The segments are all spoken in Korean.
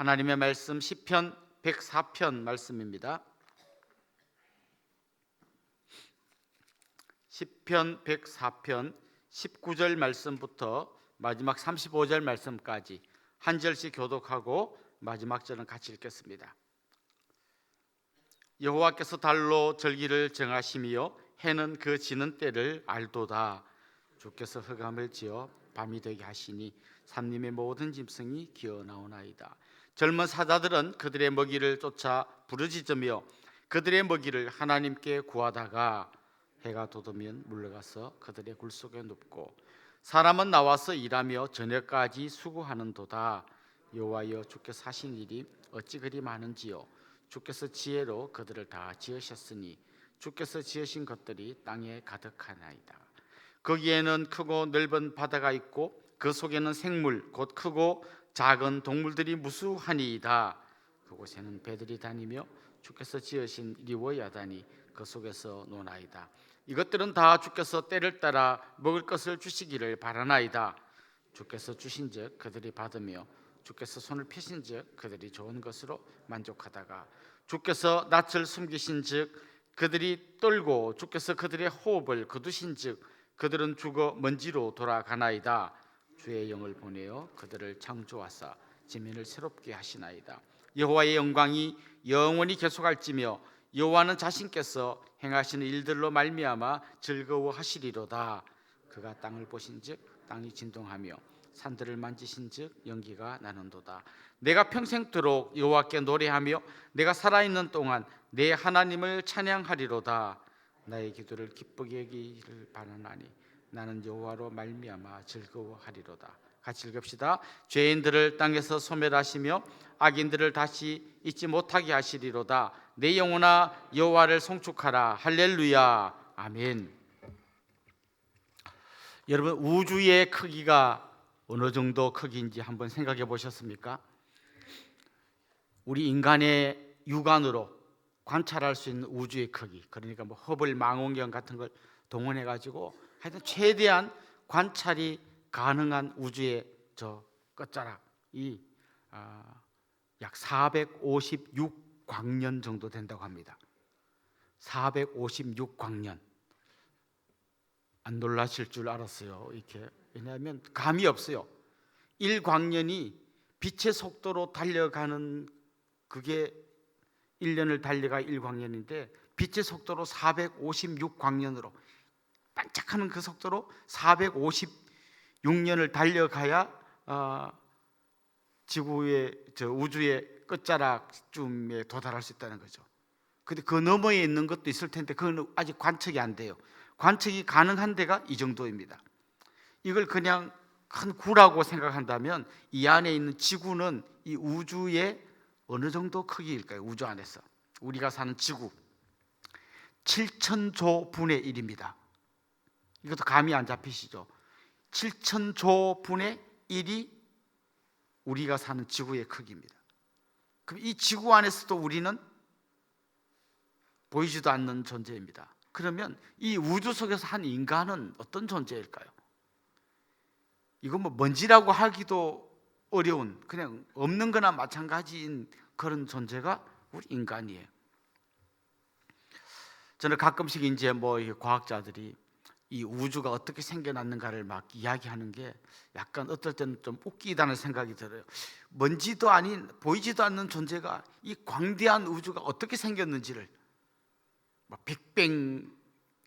하나님의 말씀 시편 104편 말씀입니다. 시편 104편 19절 말씀부터 마지막 35절 말씀까지 한 절씩 교독하고 마지막 절은 같이 읽겠습니다. 여호와께서 달로 절기를 정하시며 해는 그 지는 때를 알도다. 주께서 흑암을 지어 밤이 되게 하시니 삼림의 모든 짐승이 기어나오나이다. 젊은 사자들은 그들의 먹이를 쫓아 부르짖으며 그들의 먹이를 하나님께 구하다가 해가 돋으면 물러가서 그들의 굴 속에 눕고 사람은 나와서 일하며 저녁까지 수고하는도다. 여호와여, 주께서 하신 일이 어찌 그리 많은지요. 주께서 지혜로 그들을 다 지으셨으니 주께서 지으신 것들이 땅에 가득하나이다. 거기에는 크고 넓은 바다가 있고 그 속에는 생물 곧 크고 작은 동물들이 무수하니이다. 그곳에는 배들이 다니며 주께서 지으신 리워야단이 그 속에서 노나이다. 이것들은 다 주께서 때를 따라 먹을 것을 주시기를 바라나이다. 주께서 주신즉 그들이 받으며 주께서 손을 펴신즉 그들이 좋은 것으로 만족하다가 주께서 낯을 숨기신즉 그들이 떨고 주께서 그들의 호흡을 거두신즉 그들은 죽어 먼지로 돌아가나이다. 주의 영을 보내어 그들을 창조하사 지면을 새롭게 하시나이다. 여호와의 영광이 영원히 계속할지며 여호와는 자신께서 행하시는 일들로 말미암아 즐거워하시리로다. 그가 땅을 보신즉 땅이 진동하며 산들을 만지신즉 연기가 나는도다. 내가 평생토록 여호와께 노래하며 내가 살아있는 동안 내 하나님을 찬양하리로다. 나의 기도를 기쁘게 여기기를 바라나니 나는 여호와로 말미암아 즐거워하리로다. 같이 읽읍시다. 죄인들을 땅에서 소멸하시며 악인들을 다시 잊지 못하게 하시리로다. 내 영혼아 여호와를 송축하라. 할렐루야. 아멘. 여러분, 우주의 크기가 어느 정도 크기인지 한번 생각해 보셨습니까? 우리 인간의 육안으로 관찰할 수 있는 우주의 크기, 그러니까 뭐 허블 망원경 같은 걸 동원해 가지고 하여튼 최대한 관찰이 가능한 우주의 저 끝자락이 약 456광년 정도 된다고 합니다. 456광년. 안 놀라실 줄 알았어요. 이렇게. 왜냐하면 감이 없어요. 1광년이 빛의 속도로 달려가는 그게 1년을 달려가 1광년인데 빛의 속도로 456광년으로 반짝하는 그 속도로 456년을 달려가야 지구의 우주의 끝자락쯤에 도달할 수 있다는 거죠. 근데 그 너머에 있는 것도 있을 텐데 그건 아직 관측이 안 돼요. 관측이 가능한 데가 이 정도입니다. 이걸 그냥 큰 구라고 생각한다면 이 안에 있는 지구는 이 우주의 어느 정도 크기일까요? 우주 안에서 우리가 사는 지구 7천조 분의 1입니다. 이것도 감이 안 잡히시죠? 7천조 분의 1이 우리가 사는 지구의 크기입니다. 그럼 이 지구 안에서도 우리는 보이지도 않는 존재입니다. 그러면 이 우주 속에서 한 인간은 어떤 존재일까요? 이건 뭐 먼지라고 하기도 어려운, 그냥 없는 거나 마찬가지인 그런 존재가 우리 인간이에요. 저는 가끔씩 이제 뭐 과학자들이 이 우주가 어떻게 생겨났는가를 막 이야기하는 게 약간 어떨 때는 좀 웃기다는 생각이 들어요. 먼지도 아닌 보이지도 않는 존재가 이 광대한 우주가 어떻게 생겼는지를 뭐 빅뱅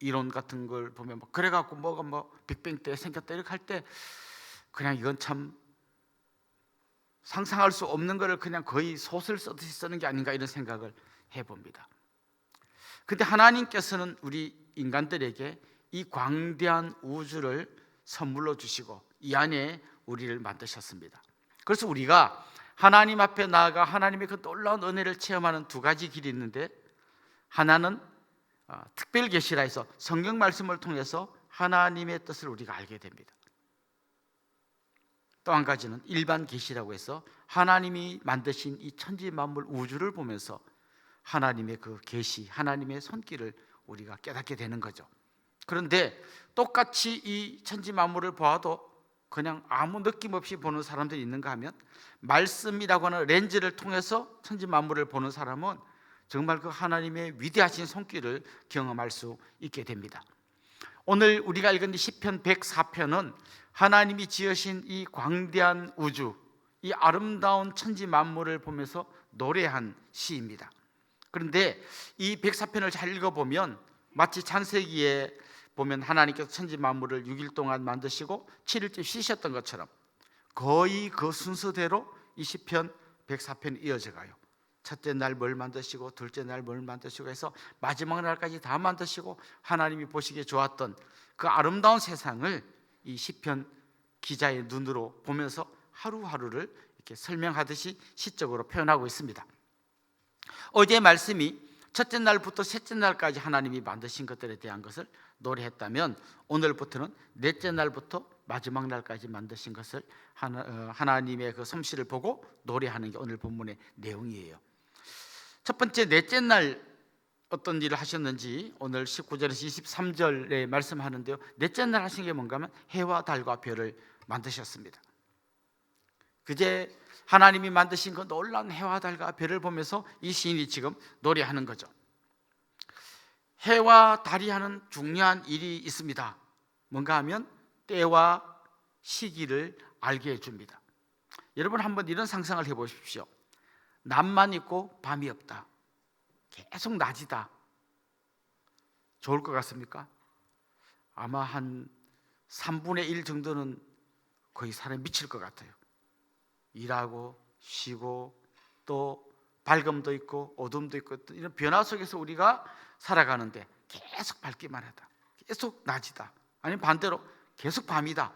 이론 같은 걸 보면 뭐 그래갖고 뭐가 뭐 빅뱅 때 생겼다 이렇게 할 때 그냥 이건 참 상상할 수 없는 거를 그냥 거의 소설 쓰듯이 쓰는 게 아닌가 이런 생각을 해봅니다. 근데 하나님께서는 우리 인간들에게 이 광대한 우주를 선물로 주시고 이 안에 우리를 만드셨습니다. 그래서 우리가 하나님 앞에 나아가 하나님의 그 놀라운 은혜를 체험하는 두 가지 길이 있는데, 하나는 특별 계시라 해서 성경 말씀을 통해서 하나님의 뜻을 우리가 알게 됩니다. 또 한 가지는 일반 계시라고 해서 하나님이 만드신 이 천지 만물 우주를 보면서 하나님의 그 계시, 하나님의 손길을 우리가 깨닫게 되는 거죠. 그런데 똑같이 이 천지 만물을 보아도 그냥 아무 느낌 없이 보는 사람들이 있는가 하면, 말씀이라고 하는 렌즈를 통해서 천지 만물을 보는 사람은 정말 그 하나님의 위대하신 손길을 경험할 수 있게 됩니다. 오늘 우리가 읽은 시편 104편은 하나님이 지으신 이 광대한 우주, 이 아름다운 천지 만물을 보면서 노래한 시입니다. 그런데 이 104편을 잘 읽어보면 마치 창세기에 보면 하나님께서 천지 만물을 6일 동안 만드시고 7일째 쉬셨던 것처럼 거의 그 순서대로 이 시편 104편이 이어져 가요. 첫째 날 뭘 만드시고 둘째 날 뭘 만드시고 해서 마지막 날까지 다 만드시고 하나님이 보시기에 좋았던 그 아름다운 세상을 이 시편 기자의 눈으로 보면서 하루하루를 이렇게 설명하듯이 시적으로 표현하고 있습니다. 어제의 말씀이 첫째 날부터 셋째 날까지 하나님이 만드신 것들에 대한 것을 노래했다면, 오늘부터는 넷째 날부터 마지막 날까지 만드신 것을 하나님의 그 솜씨를 보고 노래하는 게 오늘 본문의 내용이에요. 첫 번째, 넷째 날 어떤 일을 하셨는지 오늘 19절에서 23절에 말씀하는데요, 넷째 날 하신 게 뭔가 하면 해와 달과 별을 만드셨습니다. 그제 하나님이 만드신 그 놀라운 해와 달과 별을 보면서 이 시인이 지금 노래하는 거죠. 해와 달이 하는 중요한 일이 있습니다. 뭔가 하면 때와 시기를 알게 해줍니다. 여러분 한번 이런 상상을 해보십시오. 낮만 있고 밤이 없다. 계속 낮이다. 좋을 것 같습니까? 아마 한 3분의 1 정도는 거의 사람이 미칠 것 같아요. 일하고 쉬고 또 밝음도 있고 어둠도 있고 이런 변화 속에서 우리가 살아가는데 계속 밝기만 하다, 계속 낮이다, 아니면 반대로 계속 밤이다.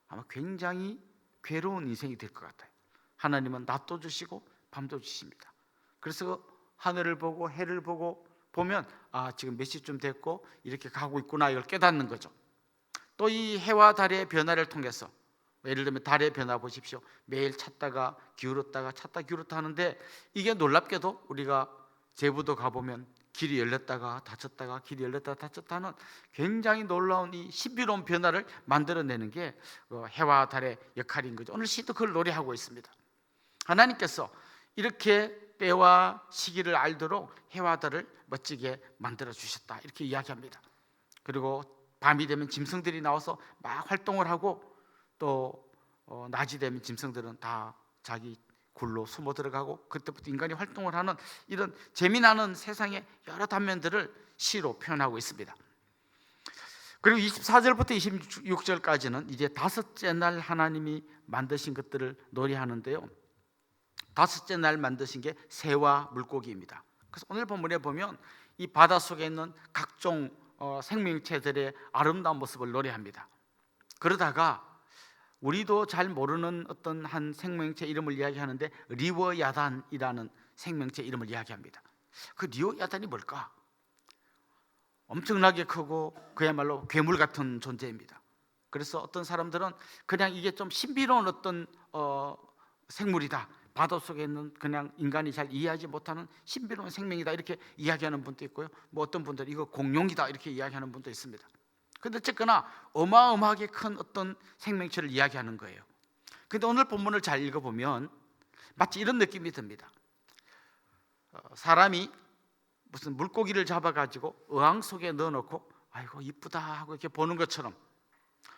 아마 굉장히 괴로운 인생이 될 것 같아요. 하나님은 낮도 주시고 밤도 주십니다. 그래서 하늘을 보고 해를 보고 보면 지금 몇 시쯤 됐고 이렇게 가고 있구나, 이걸 깨닫는 거죠. 또 이 해와 달의 변화를 통해서, 예를 들면 달의 변화 보십시오. 매일 찾다가 기울었다가 찾다 기울었다 하는데, 이게 놀랍게도 우리가 제부도 가보면 길이 열렸다가 닫혔다가 길이 열렸다가 닫혔다 하는 굉장히 놀라운 이 신비로운 변화를 만들어내는 게 해와 달의 역할인 거죠. 오늘 시도 그걸 노래하고 있습니다. 하나님께서 이렇게 때와 시기를 알도록 해와 달을 멋지게 만들어 주셨다, 이렇게 이야기합니다. 그리고 밤이 되면 짐승들이 나와서 막 활동을 하고, 또 낮이 되면 짐승들은 다 자기 굴로 숨어 들어가고, 그때부터 인간이 활동을 하는 이런 재미나는 세상의 여러 단면들을 시로 표현하고 있습니다. 그리고 24절부터 26절까지는 이제 다섯째 날 하나님이 만드신 것들을 노래하는데요, 다섯째 날 만드신 게 새와 물고기입니다. 그래서 오늘 본문에 보면 이 바다 속에 있는 각종 생명체들의 아름다운 모습을 노래합니다. 그러다가 우리도 잘 모르는 어떤 한 생명체 이름을 이야기하는데, 리워야단이라는 생명체 이름을 이야기합니다. 그 리워야단이 뭘까? 엄청나게 크고 그야말로 괴물 같은 존재입니다. 그래서 어떤 사람들은 그냥 이게 좀 신비로운 어떤 생물이다, 바다 속에 있는 그냥 인간이 잘 이해하지 못하는 신비로운 생명이다, 이렇게 이야기하는 분도 있고요, 뭐 어떤 분들은 이거 공룡이다 이렇게 이야기하는 분도 있습니다. 근데 어쨌거나 어마어마하게 큰 어떤 생명체를 이야기하는 거예요. 근데 오늘 본문을 잘 읽어보면 마치 이런 느낌이 듭니다. 사람이 무슨 물고기를 잡아가지고 어항 속에 넣어놓고 아이고 이쁘다 하고 이렇게 보는 것처럼,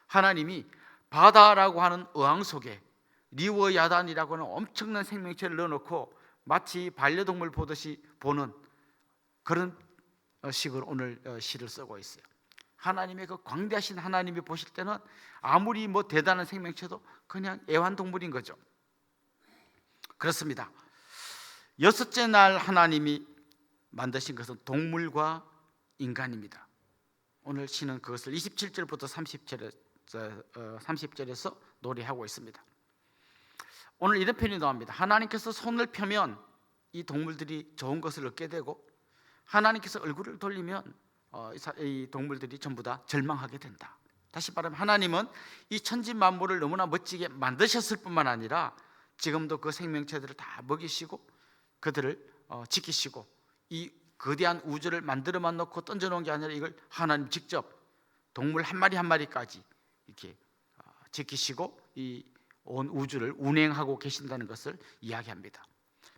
하나님이 바다라고 하는 어항 속에 리워야단이라고 하는 엄청난 생명체를 넣어놓고 마치 반려동물 보듯이 보는 그런 식으로 오늘 시를 쓰고 있어요. 하나님의 그 광대하신 하나님이 보실 때는 아무리 뭐 대단한 생명체도 그냥 애완동물인 거죠. 그렇습니다. 여섯째 날 하나님이 만드신 것은 동물과 인간입니다. 오늘 시는 그것을 27절부터 30절에서 노래하고 있습니다. 오늘 이런 표현이 나옵니다. 하나님께서 손을 펴면 이 동물들이 좋은 것을 얻게 되고, 하나님께서 얼굴을 돌리면 이 동물들이 전부 다 절망하게 된다. 다시 말하면 하나님은 이 천지 만물을 너무나 멋지게 만드셨을 뿐만 아니라 지금도 그 생명체들을 다 먹이시고 그들을 지키시고, 이 거대한 우주를 만들어만 놓고 던져놓은 게 아니라 이걸 하나님 직접 동물 한 마리 한 마리까지 이렇게 지키시고 이 온 우주를 운행하고 계신다는 것을 이야기합니다.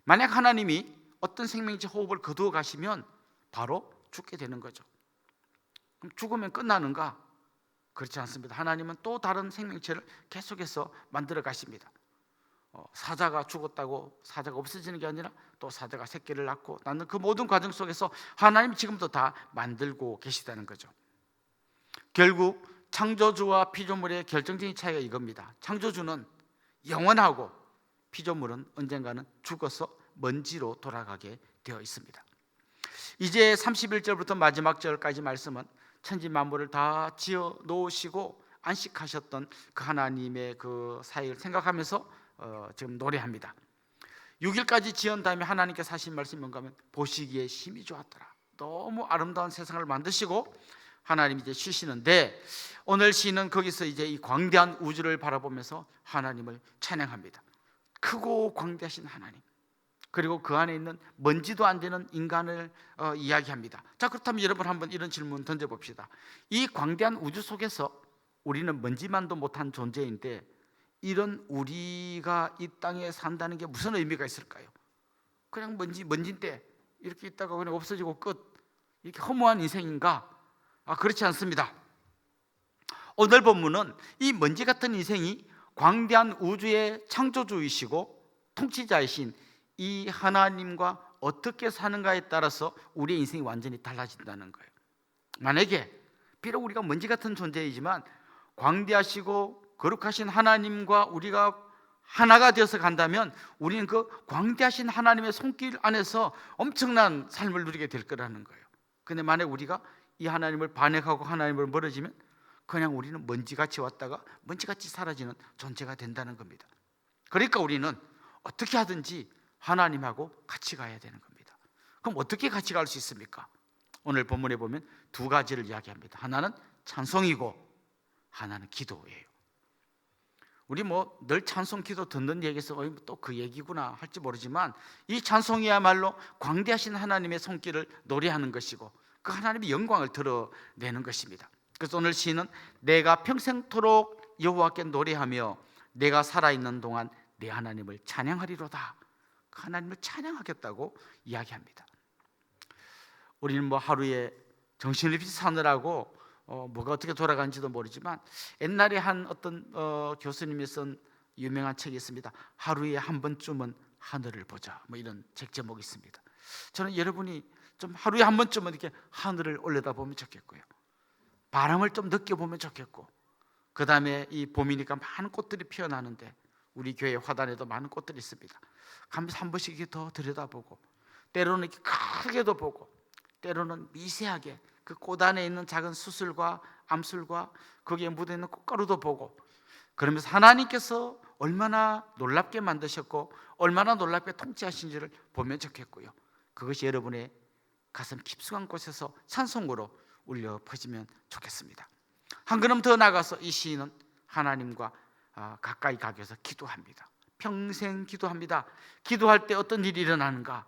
만약 하나님이 어떤 생명체 호흡을 거두어 가시면 바로 죽게 되는 거죠. 그럼 죽으면 끝나는가? 그렇지 않습니다. 하나님은 또 다른 생명체를 계속해서 만들어 가십니다. 사자가 죽었다고 사자가 없어지는 게 아니라 또 사자가 새끼를 낳고 낳는 그 모든 과정 속에서 하나님이 지금도 다 만들고 계시다는 거죠. 결국 창조주와 피조물의 결정적인 차이가 이겁니다. 창조주는 영원하고 피조물은 언젠가는 죽어서 먼지로 돌아가게 되어 있습니다. 이제 31절부터 마지막 절까지 말씀은 천지 만물을 다 지어 놓으시고 안식하셨던 그 하나님의 그 사역을 생각하면서 지금 노래합니다. 6일까지 지은 다음에 하나님께서 하신 말씀이 뭔가 하면 보시기에 심히 좋았더라. 너무 아름다운 세상을 만드시고 하나님이 이제 쉬시는데, 오늘 시는 거기서 이제 이 광대한 우주를 바라보면서 하나님을 찬양합니다. 크고 광대하신 하나님, 그리고 그 안에 있는 먼지도 안 되는 인간을 이야기합니다. 자, 그렇다면 여러분 한번 이런 질문 던져봅시다. 이 광대한 우주 속에서 우리는 먼지만도 못한 존재인데 이런 우리가 이 땅에 산다는 게 무슨 의미가 있을까요? 그냥 먼지인데 이렇게 있다가 그냥 없어지고 끝, 이렇게 허무한 인생인가? 그렇지 않습니다. 오늘 본문은 이 먼지 같은 인생이 광대한 우주의 창조주이시고 통치자이신 이 하나님과 어떻게 사는가에 따라서 우리의 인생이 완전히 달라진다는 거예요. 만약에 비록 우리가 먼지 같은 존재이지만 광대하시고 거룩하신 하나님과 우리가 하나가 되어서 간다면 우리는 그 광대하신 하나님의 손길 안에서 엄청난 삶을 누리게 될 거라는 거예요. 근데 만약 우리가 이 하나님을 반역하고 하나님을 멀어지면 그냥 우리는 먼지같이 왔다가 먼지같이 사라지는 존재가 된다는 겁니다. 그러니까 우리는 어떻게 하든지 하나님하고 같이 가야 되는 겁니다. 그럼 어떻게 같이 갈 수 있습니까? 오늘 본문에 보면 두 가지를 이야기합니다. 하나는 찬송이고 하나는 기도예요. 우리 늘 찬송 기도 듣는 얘기에서 또 그 얘기구나 할지 모르지만 이 찬송이야말로 광대하신 하나님의 손길을 노래하는 것이고 그 하나님의 영광을 드러내는 것입니다. 그래서 오늘 시는 내가 평생토록 여호와께 노래하며 내가 살아있는 동안 내 하나님을 찬양하리로다. 그 하나님을 찬양하겠다고 이야기합니다. 우리는 하루에 정신없이 사느라고 뭐가 어떻게 돌아가는지도 모르지만 옛날에 한 어떤 교수님이 쓴 유명한 책이 있습니다. 하루에 한 번쯤은 하늘을 보자, 이런 책 제목이 있습니다. 저는 여러분이 좀 하루에 한 번쯤은 이렇게 하늘을 올려다보면 좋겠고요, 바람을 좀 느껴보면 좋겠고, 그 다음에 이 봄이니까 많은 꽃들이 피어나는데 우리 교회 화단에도 많은 꽃들이 있습니다. 가면서 한 번씩 이렇게 더 들여다보고, 때로는 이렇게 크게도 보고, 때로는 미세하게 그 꽃 안에 있는 작은 수술과 암술과 거기에 묻어있는 꽃가루도 보고, 그러면서 하나님께서 얼마나 놀랍게 만드셨고 얼마나 놀랍게 통치하신지를 보면 좋겠고요, 그것이 여러분의 가슴 깊숙한 곳에서 찬송으로 울려 퍼지면 좋겠습니다. 한 걸음 더 나가서 이 시인은 하나님과 가까이 가기 위해서 기도합니다. 평생 기도합니다. 기도할 때 어떤 일이 일어나는가?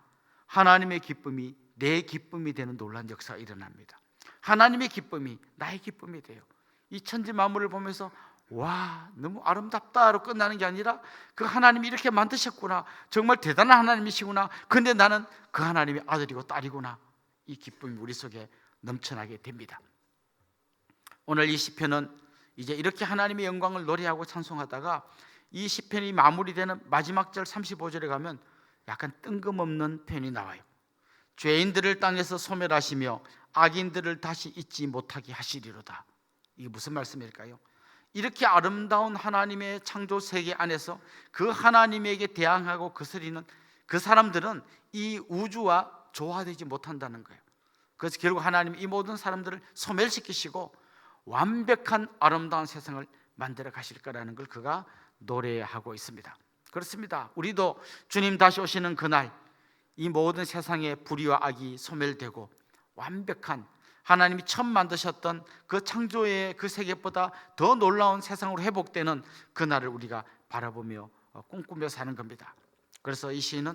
하나님의 기쁨이 내 기쁨이 되는 놀라운 역사가 일어납니다. 하나님의 기쁨이 나의 기쁨이 돼요. 이 천지 만물을 보면서 와, 너무 아름답다로 끝나는 게 아니라 그 하나님이 이렇게 만드셨구나, 정말 대단한 하나님이시구나, 근데 나는 그 하나님의 아들이고 딸이구나, 이 기쁨이 우리 속에 넘쳐나게 됩니다. 오늘 이 시편은 이제 이렇게 하나님의 영광을 노래하고 찬송하다가 이 시편이 마무리되는 마지막 절 35절에 가면 약간 뜬금없는 표현이 나와요. 죄인들을 땅에서 소멸하시며 악인들을 다시 잊지 못하게 하시리로다. 이게 무슨 말씀일까요? 이렇게 아름다운 하나님의 창조 세계 안에서 그 하나님에게 대항하고 거스리는 그 사람들은 이 우주와 조화되지 못한다는 거예요. 그래서 결국 하나님이 이 모든 사람들을 소멸시키시고 완벽한 아름다운 세상을 만들어 가실 거라는 걸 그가 노래하고 있습니다. 그렇습니다. 우리도 주님 다시 오시는 그날 이 모든 세상의 불의와 악이 소멸되고 완벽한 하나님이 처음 만드셨던 그 창조의 그 세계보다 더 놀라운 세상으로 회복되는 그날을 우리가 바라보며 꿈꾸며 사는 겁니다. 그래서 이 시인은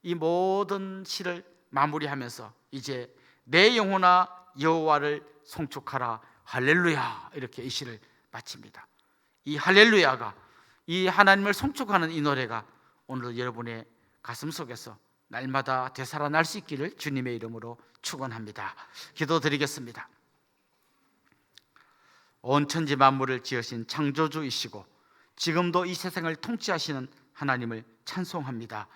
이 모든 시를 마무리하면서 이제 내 영혼아 여호와를 송축하라 할렐루야, 이렇게 이 시를 마칩니다. 이 할렐루야가, 이 하나님을 송축하는 이 노래가 오늘 여러분의 가슴 속에서 날마다 되살아날 수 있기를 주님의 이름으로 축원합니다. 기도드리겠습니다. 온 천지 만물을 지으신 창조주이시고 지금도 이 세상을 통치하시는 하나님을 찬송합니다.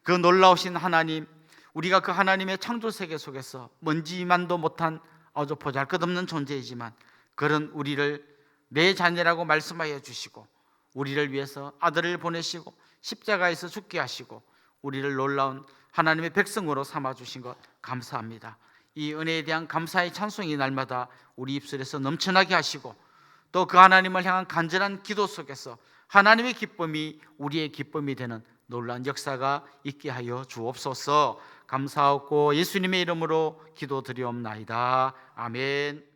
그 놀라우신 하나님, 우리가 그 하나님의 창조 세계 속에서 먼지만도 못한 아주 보잘것없는 존재이지만 그런 우리를 내 자녀라고 말씀하여 주시고 우리를 위해서 아들을 보내시고 십자가에서 죽게 하시고 우리를 놀라운 하나님의 백성으로 삼아주신 것 감사합니다. 이 은혜에 대한 감사의 찬송이 날마다 우리 입술에서 넘쳐나게 하시고 또 그 하나님을 향한 간절한 기도 속에서 하나님의 기쁨이 우리의 기쁨이 되는 놀라운 역사가 있게 하여 주옵소서. 감사하고 예수님의 이름으로 기도드리옵나이다. 아멘.